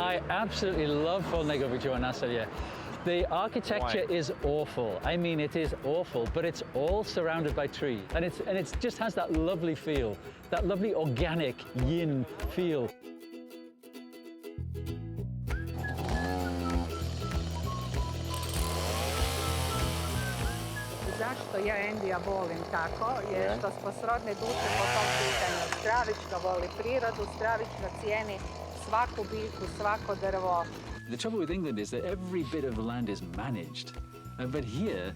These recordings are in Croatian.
I absolutely love Folnegovićevo naselje. The architecture is awful. I mean, it is awful, but it's all surrounded by trees. And it just has that lovely feel, that lovely organic yin feel. Zašto ja Endija volim tako je što smo srodne duše po tom pitanju. Stravično voli prirodu, stravično cijeni svaku biljku, svako drvo. The trouble with England is that every bit of land is managed. But here,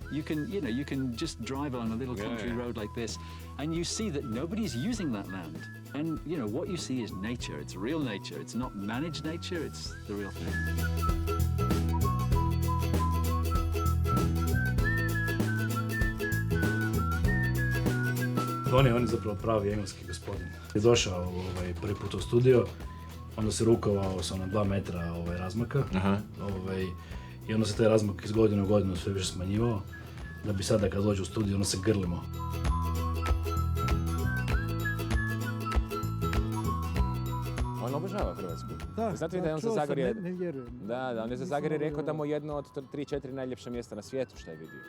you can just drive along a little country road like this, and you see that nobody's using that land. And what you see is nature. It's real nature. It's not managed nature. It's the real thing. On je zapravo pravi engleski gospodin. Je došao prvi put u studio, onda se rukovao sa 2 metra razmaka. I onda se taj razmak iz godine u godinu sve više smanjivao, da bi sada kad dođe u studio onda se grlimo. On obožava Hrvatsku. Da, znate da je on za Zagorje... ne vjerujem. Da, on je za Zagorje rekao da mu jedno od 3-4 najljepša mjesta na svijetu što je vidio.